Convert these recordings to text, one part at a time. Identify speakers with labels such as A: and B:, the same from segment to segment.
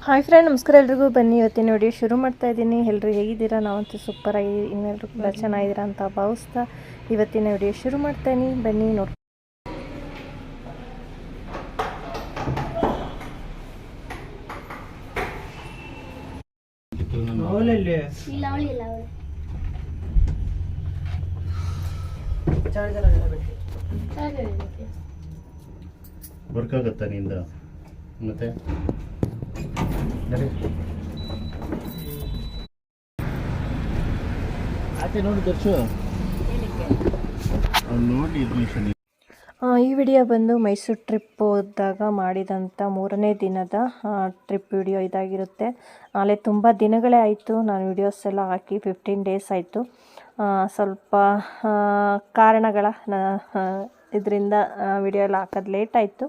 A: Hi friend, ನಮಸ್ಕಾರ ಎಲ್ರಿಗೂ. ಬನ್ನಿ ಇವತ್ತಿನ ವಿಡಿಯೋ ಶುರು ಮಾಡ್ತಾ ಇದ್ದೀನಿ. ಎಲ್ಲರೂ ಹೇಗಿದ್ದೀರಾ? ನಾವಂತೂ ಸೂಪರ್ ಆಗಿ ಇನ್ನೆಲ್ಲರೂ ಕೂಡ ಚೆನ್ನಾಗಿದ್ದೀರಾ ಅಂತ ಭಾವಿಸ್ತಾ ಇವತ್ತಿನ ವಿಡಿಯೋ ಶುರು ಮಾಡ್ತಾಯಿನಿ. ಬನ್ನಿ ನೋಡಿ.
B: ವರ್ಕ್ ಆಗುತ್ತಾ ನಿಂದ ಮತ್ತೆ ನೋಡಿ ದರ್ಶು ನೋಡಿ ಅಡ್ಮಿಷನ್.
A: ಈ ವಿಡಿಯೋ ಬಂದು ಮೈಸೂರು ಟ್ರಿಪ್ ಹೋದಾಗ ಮಾಡಿದಂಥ 3ನೇ ದಿನದ ಟ್ರಿಪ್ ವಿಡಿಯೋ ಇದಾಗಿರುತ್ತೆ. ಅಲ್ಲೇ ತುಂಬ ದಿನಗಳೇ ಆಯಿತು ನಾನು ವಿಡಿಯೋಸ್ ಎಲ್ಲ ಹಾಕಿ, 15 ಡೇಸ್ ಆಯಿತು. ಸ್ವಲ್ಪ ಕಾರಣಗಳ ಇದರಿಂದ ವಿಡಿಯೋ ಎಲ್ಲ ಹಾಕೋದು ಲೇಟ್ ಆಯಿತು.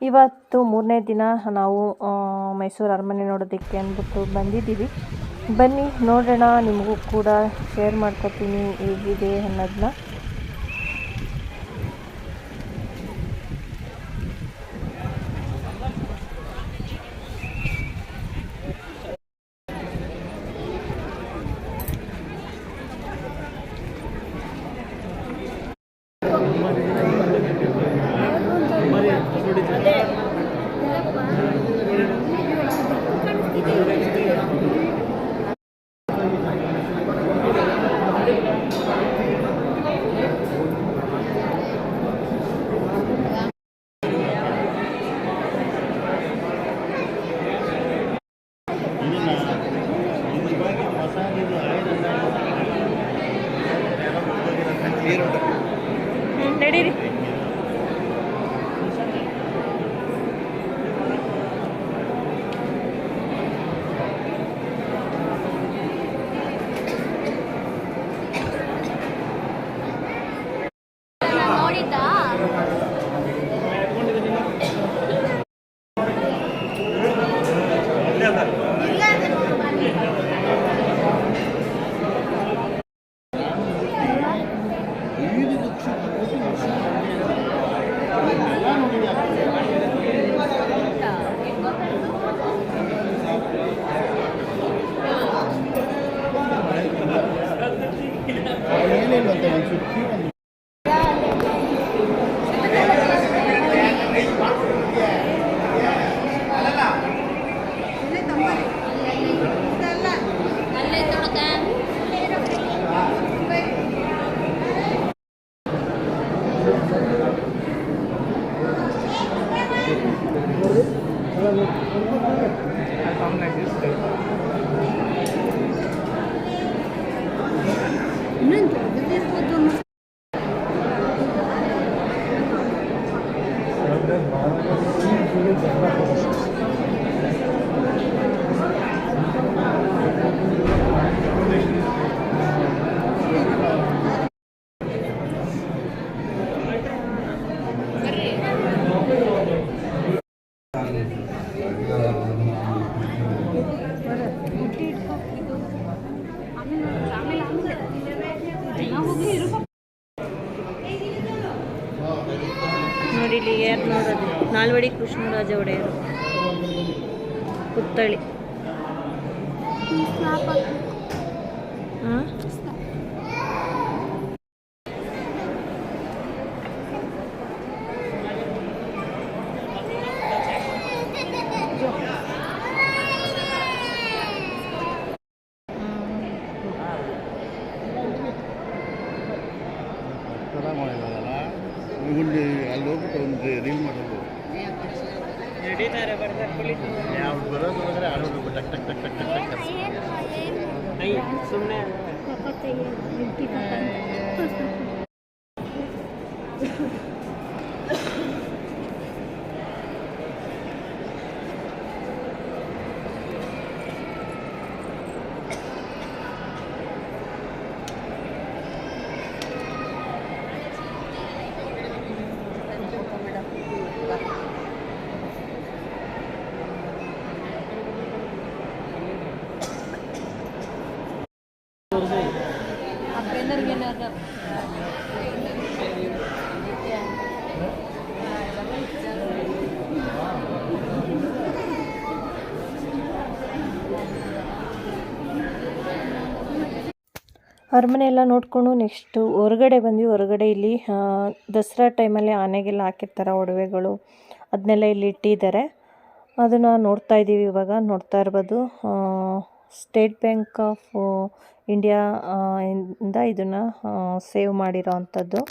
A: ಇವತ್ತು 3ನೇ ದಿನ ನಾವು ಮೈಸೂರು ಅರಮನೆ ನೋಡೋದಕ್ಕೆ ಅಂದ್ಬಿಟ್ಟು ಬಂದಿದ್ದೀವಿ. ಬನ್ನಿ ನೋಡೋಣ, ನಿಮಗೂ ಕೂಡ ಶೇರ್ ಮಾಡ್ಕೊತೀನಿ ಹೇಗಿದೆ ಅನ್ನೋದನ್ನ. ನಡೀರಿ. ನೋಡಿ ಇಲ್ಲಿ ಯಾರು ನೋಡೋದು, ನಾಲ್ವಡಿ ಕೃಷ್ಣರಾಜ ಒಡೆಯರು, ಪುತ್ಥಳಿ.
B: ಅಲ್ಲಿ ಹೋಗ್ಬಿಟ್ಟು ಒಂದು ರೀಲ್ ಮಾಡೋದು ಯಾವ್ದು ಬರೋದು ಅಂದರೆ ಆಡೋದು ಟಕ್ ಟಕ್ ಟಕ್ ಟಕ್ ಟಕ್ ಟಕ್ ಸುಮ್ಮನೆ.
A: ಅರಮನೆ ಎಲ್ಲ ನೋಡಿಕೊಂಡು ನೆಕ್ಸ್ಟು ಹೊರಗಡೆ ಬಂದ್ವಿ. ಹೊರಗಡೆ ಇಲ್ಲಿ ದಸರಾ ಟೈಮಲ್ಲಿ ಆನೆಗೆಲ್ಲ ಹಾಕಿರ್ತಾರೆ ಒಡವೆಗಳು, ಅದನ್ನೆಲ್ಲ ಇಲ್ಲಿ ಇಟ್ಟಿದ್ದಾರೆ. ಅದನ್ನು ನೋಡ್ತಾ ಇದ್ದೀವಿ. ಇವಾಗ ನೋಡ್ತಾ ಇರ್ಬೋದು ಸ್ಟೇಟ್ ಬ್ಯಾಂಕ್ ಆಫ್ ಇಂಡಿಯಾ ಇಂದ ಇದನ್ನು ಸೇವ್ ಮಾಡಿರೋ ಅಂಥದ್ದು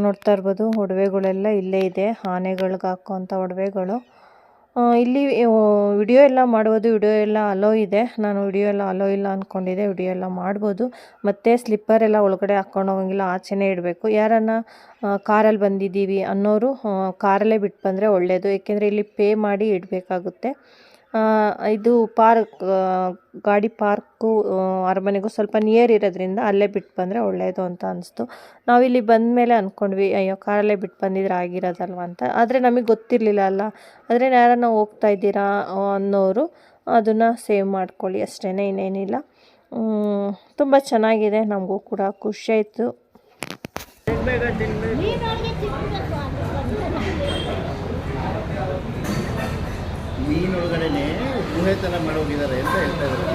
A: ನೋಡ್ತಾ ಇರ್ಬೋದು. ಒಡವೆಗಳೆಲ್ಲ ಇಲ್ಲೇ ಇದೆ, ಆನೆಗಳಿಗೆ ಹಾಕೋವಂಥ ಒಡವೆಗಳು. ಇಲ್ಲಿ ವಿಡಿಯೋ ಎಲ್ಲ ಮಾಡ್ಬೋದು, ವಿಡಿಯೋ ಎಲ್ಲ ಅಲೋ ಇದೆ. ನಾನು ವಿಡಿಯೋ ಎಲ್ಲ ಅಲೋ ಇಲ್ಲ ಅಂದ್ಕೊಂಡಿದ್ದೆ, ವಿಡಿಯೋ ಎಲ್ಲ ಮಾಡ್ಬೋದು. ಮತ್ತು ಸ್ಲಿಪ್ಪರ್ ಎಲ್ಲ ಒಳಗಡೆ ಹಾಕ್ಕೊಂಡು ಹೋಗಂಗಿಲ್ಲ, ಆಚೆನೇ ಇಡಬೇಕು. ಯಾರನ್ನು ಕಾರಲ್ಲಿ ಬಂದಿದ್ದೀವಿ ಅನ್ನೋರು ಕಾರಲ್ಲೇ ಬಿಟ್ಟು ಬಂದರೆ ಒಳ್ಳೆಯದು, ಏಕೆಂದರೆ ಇಲ್ಲಿ ಪೇ ಮಾಡಿ ಇಡಬೇಕಾಗುತ್ತೆ. ಇದು ಗಾಡಿ ಪಾರ್ಕು ಅರಮನೆಗೂ ಸ್ವಲ್ಪ ನಿಯರ್ ಇರೋದ್ರಿಂದ ಅಲ್ಲೇ ಬಿಟ್ಟು ಬಂದರೆ ಒಳ್ಳೆಯದು ಅಂತ ಅನಿಸ್ತು. ನಾವಿಲ್ಲಿ ಬಂದ ಮೇಲೆ ಅಂದ್ಕೊಂಡ್ವಿ, ಅಯ್ಯೋ ಕಾರಲ್ಲೇ ಬಿಟ್ಟು ಬಂದಿದ್ರೆ ಆಗಿರೋದಲ್ವ ಅಂತ. ಆದರೆ ನಮಗೆ ಗೊತ್ತಿರಲಿಲ್ಲ ಅಲ್ಲ. ಆದರೆ ಯಾರನ್ನ ಹೋಗ್ತಾ ಇದ್ದೀರಾ ಅನ್ನೋರು ಅದನ್ನು ಸೇವ್ ಮಾಡ್ಕೊಳ್ಳಿ ಅಷ್ಟೇ, ಇನ್ನೇನಿಲ್ಲ. ತುಂಬ ಚೆನ್ನಾಗಿದೆ, ನಮಗೂ ಕೂಡ ಖುಷಿಯಾಯಿತು.
B: ಮೀನೊಳಗಡೆನೆ ಗುಹೆ ಥರ ಮಾಡೋಗಿದ್ದಾರೆ ಅಂತ ಹೇಳ್ತಾ ಇದ್ದಾರೆ.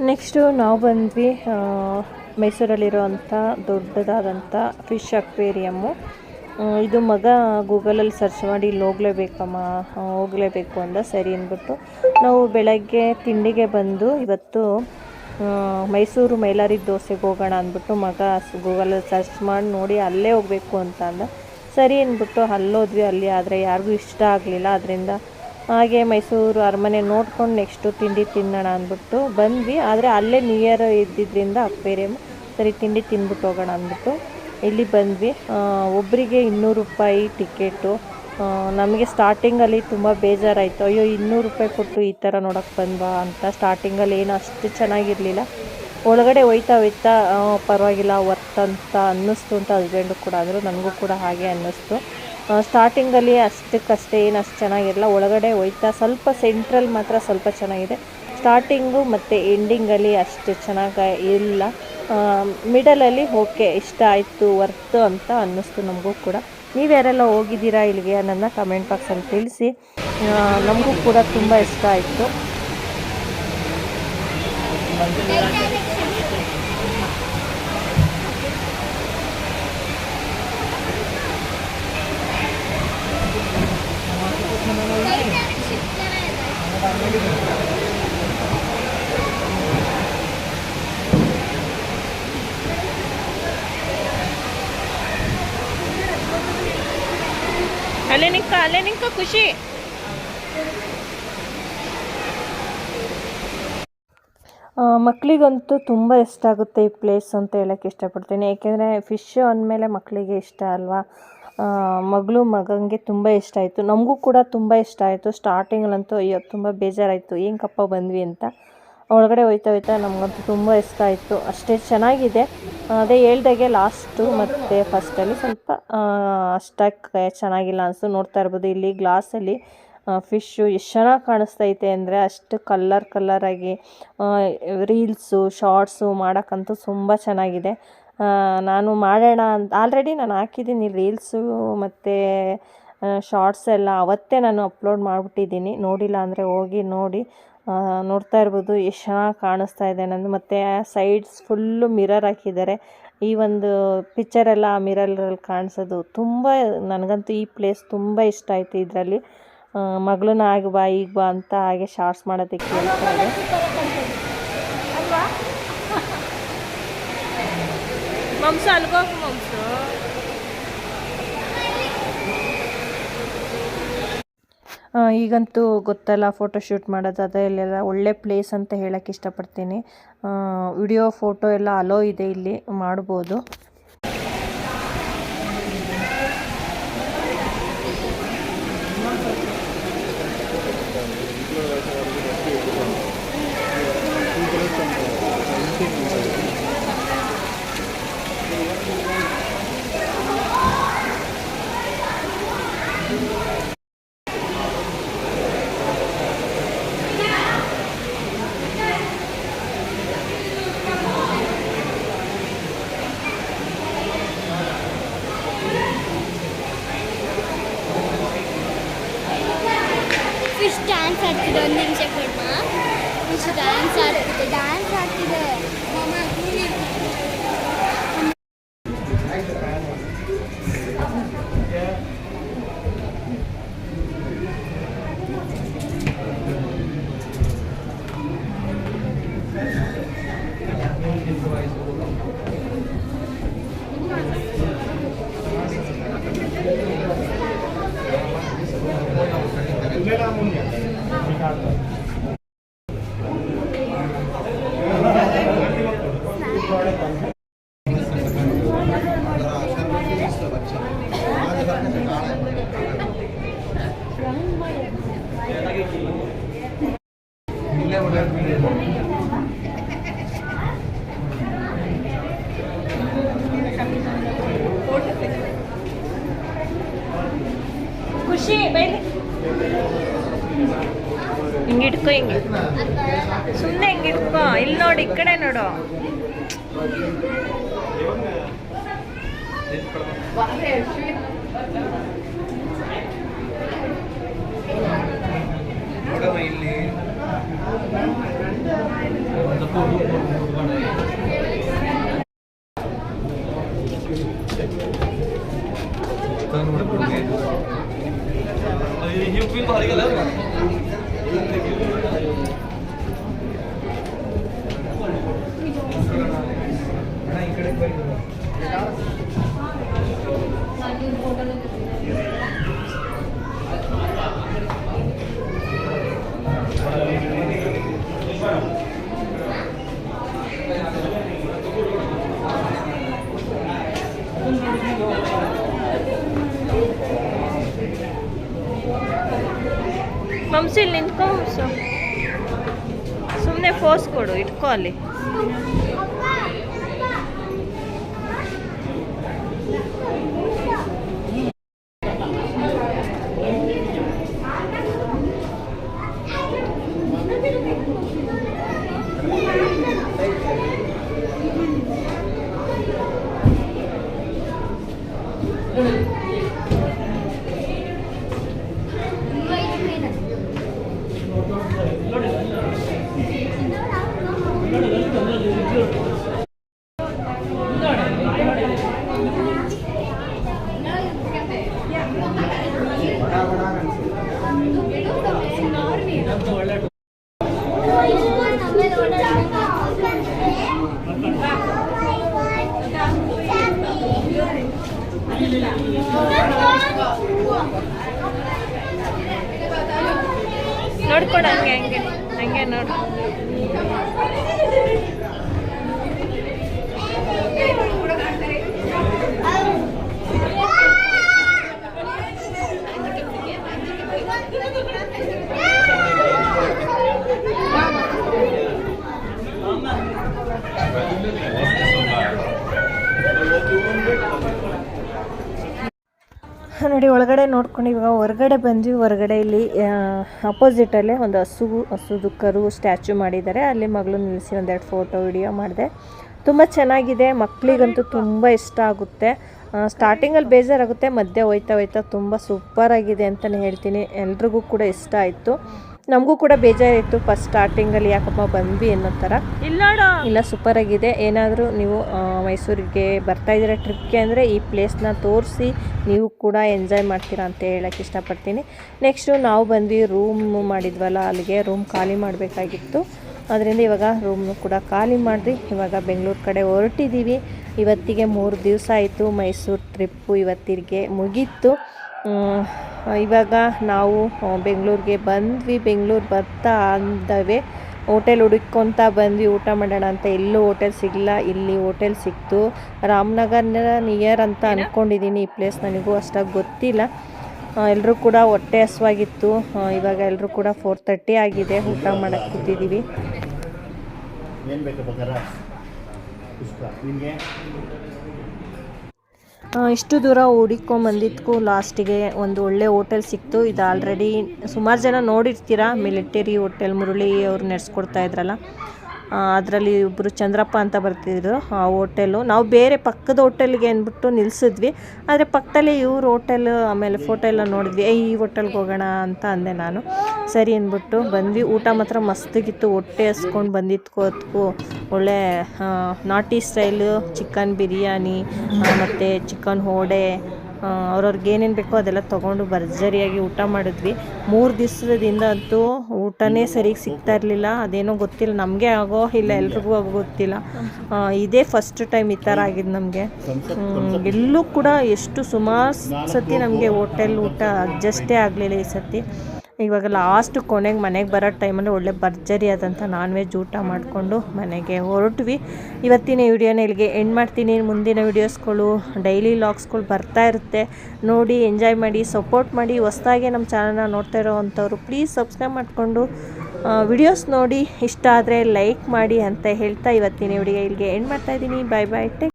A: ನೆಕ್ಸ್ಟು ನಾವು ಬಂದ್ವಿ ಮೈಸೂರಲ್ಲಿರೋವಂಥ ದೊಡ್ಡದಾದಂಥ ಫಿಶ್ ಅಕ್ವೇರಿಯಮ್ಮು. ಇದು ಮಗ ಗೂಗಲಲ್ಲಿ ಸರ್ಚ್ ಮಾಡಿ ಇಲ್ಲಿ ಹೋಗಲೇಬೇಕು ಅಂದ. ಸರಿ ಅಂದ್ಬಿಟ್ಟು ನಾವು ಬೆಳಗ್ಗೆ ತಿಂಡಿಗೆ ಬಂದು ಇವತ್ತು ಮೈಸೂರು ಮೈಲಾರಿ ದೋಸೆಗೆ ಹೋಗೋಣ ಅಂದ್ಬಿಟ್ಟು ಮಗ ಗೂಗಲಲ್ಲಿ ಸರ್ಚ್ ಮಾಡಿ ನೋಡಿ ಅಲ್ಲೇ ಹೋಗಬೇಕು ಅಂತ ಅಂದ. ಸರಿ ಅಂದ್ಬಿಟ್ಟು ಅಲ್ಲೋದ್ವಿ. ಅಲ್ಲಿ ಆದರೆ ಯಾರಿಗೂ ಇಷ್ಟ ಆಗಲಿಲ್ಲ, ಅದರಿಂದ ಹಾಗೆ ಮೈಸೂರು ಅರಮನೆ ನೋಡ್ಕೊಂಡು ನೆಕ್ಸ್ಟು ತಿಂಡಿ ತಿನ್ನೋಣ ಅಂದ್ಬಿಟ್ಟು ಬಂದ್ವಿ. ಆದರೆ ಅಲ್ಲೇ ನಿಯರ್ ಇದ್ದಿದ್ದರಿಂದ ಅಕ್ವೇರಿಯಮ್, ಸರಿ ತಿಂಡಿ ತಿಂದ್ಬಿಟ್ಟು ಹೋಗೋಣ ಅಂದ್ಬಿಟ್ಟು ಇಲ್ಲಿ ಬಂದ್ವಿ. ಒಬ್ಬರಿಗೆ 200 ರೂಪಾಯಿ ಟಿಕೆಟು. ನಮಗೆ ಸ್ಟಾರ್ಟಿಂಗಲ್ಲಿ ತುಂಬ ಬೇಜಾರಾಯಿತು, ಅಯ್ಯೋ 200 ರೂಪಾಯಿ ಕೊಟ್ಟು ಈ ಥರ ನೋಡೋಕ್ಕೆ ಬಂದ್ವಾ ಅಂತ. ಸ್ಟಾರ್ಟಿಂಗಲ್ಲಿ ಏನು ಅಷ್ಟು ಚೆನ್ನಾಗಿರಲಿಲ್ಲ. ಒಳಗಡೆ ಹೋಯ್ತಾ ಪರವಾಗಿಲ್ಲ ವರ್ತ್ ಅಂತ ಅನ್ನಿಸ್ತು ಅಂತ ಹಸ್ಬೆಂಡು ಕೂಡ ಅಂದರು, ನನಗೂ ಕೂಡ ಹಾಗೆ ಅನ್ನಿಸ್ತು. ಸ್ಟಾರ್ಟಿಂಗಲ್ಲಿ ಅಷ್ಟಕ್ಕಷ್ಟೇ ಏನು ಅಷ್ಟು ಚೆನ್ನಾಗಿರಲ್ಲ, ಒಳಗಡೆ ಹೋಯ್ತಾ ಸ್ವಲ್ಪ ಸೆಂಟ್ರಲ್ ಮಾತ್ರ ಸ್ವಲ್ಪ ಚೆನ್ನಾಗಿದೆ. ಸ್ಟಾರ್ಟಿಂಗು ಮತ್ತು ಎಂಡಿಂಗಲ್ಲಿ ಅಷ್ಟು ಚೆನ್ನಾಗಿ ಇಲ್ಲ. ಮಿಡಲಲ್ಲಿ ಓಕೆ, ಇಷ್ಟ ಆಯಿತು, ವರ್ತು ಅಂತ ಅನ್ನಿಸ್ತು ನಮಗೂ ಕೂಡ. ನೀವ್ಯಾರೆಲ್ಲ ಹೋಗಿದ್ದೀರಾ ಇಲ್ಲಿಗೆ ನನ್ನ ಕಮೆಂಟ್ ಬಾಕ್ಸಲ್ಲಿ ತಿಳಿಸಿ. ನಮಗೂ ಕೂಡ ತುಂಬ ಇಷ್ಟ ಆಯಿತು. ಅಲ್ಲೇ ನಿಂಕ ಖುಷಿ. ಮಕ್ಕಳಿಗಂತೂ ತುಂಬ ಇಷ್ಟ ಆಗುತ್ತೆ ಈ ಪ್ಲೇಸ್ ಅಂತ ಹೇಳೋಕ್ಕೆ ಇಷ್ಟಪಡ್ತೀನಿ. ಏಕೆಂದರೆ ಫಿಶ್ ಅಂದಮೇಲೆ ಮಕ್ಕಳಿಗೆ ಇಷ್ಟ ಅಲ್ವಾ. ಮಗನಿಗೆ ತುಂಬ ಇಷ್ಟ ಆಯಿತು, ನಮಗೂ ಕೂಡ ತುಂಬ ಇಷ್ಟ ಆಯಿತು. ಸ್ಟಾರ್ಟಿಂಗಲ್ಲಂತೂ ಅಯ್ಯೋ ತುಂಬ ಬೇಜಾರಾಯಿತು, ಏನಕ್ಕಪ್ಪ ಬಂದ್ವಿ ಅಂತ. ಒಳಗಡೆ ಹೋಯ್ತಾ ನಮಗಂತೂ ತುಂಬ ಇಷ್ಟ ಆಯಿತು, ಅಷ್ಟೇ ಚೆನ್ನಾಗಿದೆ. ಅದೇ ಹೇಳ್ದಾಗೆ ಲಾಸ್ಟು ಮತ್ತು ಫಸ್ಟಲ್ಲಿ ಸ್ವಲ್ಪ ಅಷ್ಟಕ್ಕೆ ಚೆನ್ನಾಗಿಲ್ಲ ಅನಿಸ್ತು. ನೋಡ್ತಾ ಇರ್ಬೋದು ಇಲ್ಲಿ ಗ್ಲಾಸಲ್ಲಿ ಫಿಶ್ಶು ಎಷ್ಟು ಚೆನ್ನಾಗಿ ಕಾಣಿಸ್ತೈತೆ ಅಂದರೆ ಅಷ್ಟು ಕಲ್ಲರಾಗಿ. ರೀಲ್ಸು ಶಾರ್ಟ್ಸು ಮಾಡೋಕ್ಕಂತೂ ತುಂಬ ಚೆನ್ನಾಗಿದೆ. ನಾನು ಮಾಡೋಣ ಅಂತ ಆಲ್ರೆಡಿ ನಾನು ಹಾಕಿದ್ದೀನಿ ರೀಲ್ಸು ಮತ್ತು ಶಾರ್ಟ್ಸ್ ಎಲ್ಲ ಅವತ್ತೇ ನಾನು ಅಪ್ಲೋಡ್ ಮಾಡಿಬಿಟ್ಟಿದ್ದೀನಿ. ನೋಡಿಲ್ಲ ಅಂದರೆ ಹೋಗಿ ನೋಡಿ. ನೋಡ್ತಾ ಇರ್ಬೋದು ಎಷ್ಟು ಚೆನ್ನಾಗಿ ಕಾಣಿಸ್ತಾ ಇದೆ ನಂದು. ಮತ್ತು ಸೈಡ್ಸ್ ಫುಲ್ಲು ಮಿರರ್ ಹಾಕಿದ್ದಾರೆ. ಈ ಒಂದು ಪಿಕ್ಚರೆಲ್ಲ ಆ ಮಿರರಲ್ಲಿ ಕಾಣಿಸೋದು ತುಂಬ, ನನಗಂತೂ ಈ ಪ್ಲೇಸ್ ತುಂಬ ಇಷ್ಟ ಆಯಿತು. ಇದರಲ್ಲಿ ಮಗಳನ್ನ ಆಗ ಬಾ ಈಗ ಬಾ ಅಂತ ಹಾಗೆ ಶಾರ್ಟ್ಸ್ ಮಾಡೋದಕ್ಕೆ ಹೇಳ್ತಾ ಇದೆ. ಈಗಂತೂ ಗೊತ್ತಲ್ಲ ಫೋಟೋಶೂಟ್ ಮಾಡೋದು ಅದೆಲ್ಲ ಒಳ್ಳೆ ಪ್ಲೇಸ್ ಅಂತ ಹೇಳೋಕ್ಕೆ ಇಷ್ಟಪಡ್ತೀನಿ. ವಿಡಿಯೋ ಫೋಟೋ ಎಲ್ಲ ಅಲೋ ಇದೆ, ಇಲ್ಲಿ ಮಾಡ್ಬೋದು. ಖುಷಿ ಬೈಲಿ ಹಿಂಗೆ ಇಟ್ಕೋ, ಹಿಂಗೆ ಸುಮ್ಮನೆ ಹಿಂಗೆ ಇಟ್ಕೋ. ಇಲ್ಲಿ ನೋಡಿ, ಈ ಕಡೆ ನೋಡು.
C: ಇಲ್ಲಿ
A: ಮಮ್ಸಿ ಇಲ್ಲಿ ನಿಂತ್ಕೊ. ಸುಮ್ಮನೆ ಫೋರ್ಸ್ ಕೊಡು, ಇಟ್ಕೋ ಅಲ್ಲಿ. ನೋಡ್ಕೊಡ, ಹಂಗೆ ಹಂಗೆ ಹಂಗೆ ನೋಡು. ನೋಡಿ, ಒಳಗಡೆ ನೋಡ್ಕೊಂಡು ಇವಾಗ ಹೊರಗಡೆ ಬಂದ್ವಿ. ಹೊರಗಡೆ ಇಲ್ಲಿ ಅಪೋಸಿಟಲ್ಲೇ ಒಂದು ಹಸುದು ಕರು ಸ್ಟ್ಯಾಚು ಮಾಡಿದ್ದಾರೆ. ಅಲ್ಲಿ ಮಗಳು ನಿಲ್ಲಿಸಿ ಒಂದೆರಡು ಫೋಟೋ ವಿಡಿಯೋ ಮಾಡಿದೆ. ತುಂಬ ಚೆನ್ನಾಗಿದೆ. ಮಕ್ಕಳಿಗಂತೂ ತುಂಬ ಇಷ್ಟ ಆಗುತ್ತೆ. ಸ್ಟಾರ್ಟಿಂಗಲ್ಲಿ ಬೇಜಾರಾಗುತ್ತೆ, ಮಧ್ಯೆ ಹೋಯ್ತಾ ಹೋಯ್ತಾ ತುಂಬ ಸೂಪರಾಗಿದೆ ಅಂತಲೇ ಹೇಳ್ತೀನಿ. ಎಲ್ರಿಗೂ ಕೂಡ ಇಷ್ಟ ಆಯಿತು. ನಮಗೂ ಕೂಡ ಬೇಜಾರಿತ್ತು ಫಸ್ಟ್ ಸ್ಟಾರ್ಟಿಂಗಲ್ಲಿ, ಯಾಕಪ್ಪ ಬಂದ್ವಿ ಅನ್ನೋ ಥರ. ಇಲ್ಲ, ಸೂಪರಾಗಿದೆ. ಏನಾದರೂ ನೀವು ಮೈಸೂರಿಗೆ ಬರ್ತಾಯಿದ್ದೀರ ಟ್ರಿಪ್ಗೆ ಅಂದರೆ ಈ ಪ್ಲೇಸ್ನ ತೋರಿಸಿ ನೀವು ಕೂಡ ಎಂಜಾಯ್ ಮಾಡ್ತೀರಾ ಅಂತ ಹೇಳೋಕ್ಕೆ ಇಷ್ಟಪಡ್ತೀನಿ. ನೆಕ್ಸ್ಟು ನಾವು ಬಂದ್ವಿ, ರೂಮ್ ಮಾಡಿದ್ವಲ್ಲ, ಅಲ್ಲಿಗೆ ರೂಮ್ ಖಾಲಿ ಮಾಡಬೇಕಾಗಿತ್ತು. ಅದರಿಂದ ಇವಾಗ ರೂಮ್ನು ಕೂಡ ಖಾಲಿ ಮಾಡಿದ್ವಿ. ಇವಾಗ ಬೆಂಗಳೂರು ಕಡೆ ಹೊರಟಿದ್ದೀವಿ. ಇವತ್ತಿಗೆ 3 ದಿವಸ ಆಯಿತು. ಮೈಸೂರು ಟ್ರಿಪ್ಪು ಇವತ್ತಿಗೆ ಮುಗೀತು. ಇವಾಗ ನಾವು ಬೆಂಗಳೂರಿಗೆ ಬಂದ್ವಿ. ಬೆಂಗಳೂರು ಬರ್ತಾ ಅಂದವೆ ಹೋಟೆಲ್ ಹುಡುಕ್ಕೊತ ಬಂದ್ವಿ ಊಟ ಮಾಡೋಣ ಅಂತ. ಎಲ್ಲೂ ಹೋಟೆಲ್ ಸಿಗಲಿಲ್ಲ. ಇಲ್ಲಿ ಹೋಟೆಲ್ ಸಿಕ್ತು. ರಾಮನಗರ ನಿಯರ್ ಅಂತ ಅಂದ್ಕೊಂಡಿದ್ದೀನಿ. ಈ ಪ್ಲೇಸ್ ನನಗೂ ಅಷ್ಟಾಗಿ ಗೊತ್ತಿಲ್ಲ. ಎಲ್ಲರೂ ಕೂಡ ಹೊಟ್ಟೆ ಹಸುವಾಗಿತ್ತು. ಇವಾಗ ಎಲ್ಲರೂ ಕೂಡ 4:30 ಆಗಿದೆ. ಊಟ ಮಾಡೋಕ್ಕೆ ಕೂತಿದ್ದೀವಿ.
B: ಏನು ಬೇಕು ಬೇಕಾರೆ ಇಷ್ಟ ನಿಮಗೆ?
A: ಇಷ್ಟು ದೂರ ಹುಡುಕೊಂಬಂದಿದ್ದಕ್ಕೂ ಲಾಸ್ಟಿಗೆ ಒಂದು ಒಳ್ಳೆ ಹೋಟೆಲ್ ಸಿಕ್ತು. ಇದು ಆಲ್ರೆಡಿ ಸುಮಾರು ಜನ ನೋಡಿರ್ತೀರ, ಮಿಲಿಟರಿ ಹೋಟೆಲ್ ಮುರಳಿ ಅವ್ರು ನಡೆಸ್ಕೊಡ್ತಾ ಇದ್ರಲ್ಲ, ಅದರಲ್ಲಿ ಒಬ್ಬರು ಚಂದ್ರಪ್ಪ ಅಂತ ಬರ್ತಿದ್ರು ಆ ಹೋಟೆಲು. ನಾವು ಬೇರೆ ಪಕ್ಕದ ಹೋಟೆಲ್ಗೆ ಅಂದ್ಬಿಟ್ಟು ನಿಲ್ಲಿಸಿದ್ವಿ. ಆದರೆ ಪಕ್ಕದಲ್ಲಿ ಇವ್ರ ಹೋಟೆಲ್ ಆಮೇಲೆ ಫೋಟೋ ಎಲ್ಲ ನೋಡಿದ್ವಿ. ಈ ಹೋಟೆಲ್ಗೆ ಹೋಗೋಣ ಅಂತ ಅಂದೆ ನಾನು. ಸರಿ ಅಂದ್ಬಿಟ್ಟು ಬಂದ್ವಿ. ಊಟ ಮಾತ್ರ ಮಸ್ತಿಗಿತ್ತು. ಹೊಟ್ಟೆ ಹಸ್ಕೊಂಡು ಬಂದಿದ್ಕೋದ್ಕು ಒಳ್ಳೆ ನಾಟಿ ಸ್ಟೈಲು ಚಿಕನ್ ಬಿರಿಯಾನಿ ಮತ್ತು ಚಿಕನ್ ಹೋಡೆ, ಅವ್ರವ್ರಿಗೆ ಏನೇನು ಬೇಕೋ ಅದೆಲ್ಲ ತೊಗೊಂಡು ಭರ್ಜರಿಯಾಗಿ ಊಟ ಮಾಡಿದ್ವಿ. 3 ದಿವಸದಿಂದ ಅಂತೂ ಊಟನೇ ಸರಿಗೆ ಸಿಗ್ತಾ ಇರಲಿಲ್ಲ. ಅದೇನೋ ಗೊತ್ತಿಲ್ಲ, ನಮಗೆ ಆಗೋ ಇಲ್ಲ ಎಲ್ರಿಗೂ ಆಗೋ ಗೊತ್ತಿಲ್ಲ. ಇದೇ ಫಸ್ಟ್ ಟೈಮ್ ಈ ಥರ ಆಗಿದ್ದು ನಮಗೆ. ಎಲ್ಲೂ ಕೂಡ ಎಷ್ಟು ಸುಮಾರು ಸತಿ ನಮಗೆ ಹೋಟೆಲ್ ಊಟ ಅಡ್ಜಸ್ಟೇ ಆಗಲಿಲ್ಲ ಈ ಸತಿ. ಇವಾಗ ಲಾಸ್ಟ್ ಕೊನೆಗೆ ಮನೆಗೆ ಬರೋ ಟೈಮಲ್ಲಿ ಒಳ್ಳೆ ಭರ್ಜರಿ ಆದಂಥ ನಾನ್ ವೆಜ್ ಊಟ ಮಾಡಿಕೊಂಡು ಮನೆಗೆ ಹೊರಟ್ವಿ. ಇವತ್ತಿನ ವಿಡಿಯೋನ ಇಲ್ಲಿಗೆ ಎಂಡ್ ಮಾಡ್ತೀನಿ. ಮುಂದಿನ ವೀಡಿಯೋಸ್ಗಳು ಡೈಲಿ ಲಾಗ್ಸ್ಗಳು ಬರ್ತಾ ಇರುತ್ತೆ, ನೋಡಿ ಎಂಜಾಯ್ ಮಾಡಿ, ಸಪೋರ್ಟ್ ಮಾಡಿ. ಹೊಸದಾಗಿ ನಮ್ಮ ಚಾನಲ್ನ ನೋಡ್ತಾ ಇರೋವಂಥವ್ರು ಪ್ಲೀಸ್ ಸಬ್ಸ್ಕ್ರೈಬ್ ಮಾಡಿಕೊಂಡು ವಿಡಿಯೋಸ್ ನೋಡಿ, ಇಷ್ಟ ಆದರೆ ಲೈಕ್ ಮಾಡಿ ಅಂತ ಹೇಳ್ತಾ ಇವತ್ತಿನ ವಿಡಿಯೋ ಇಲ್ಲಿಗೆ ಎಂಡ್ ಮಾಡ್ತಾಯಿದ್ದೀನಿ. ಬಾಯ್ ಬಾಯ್.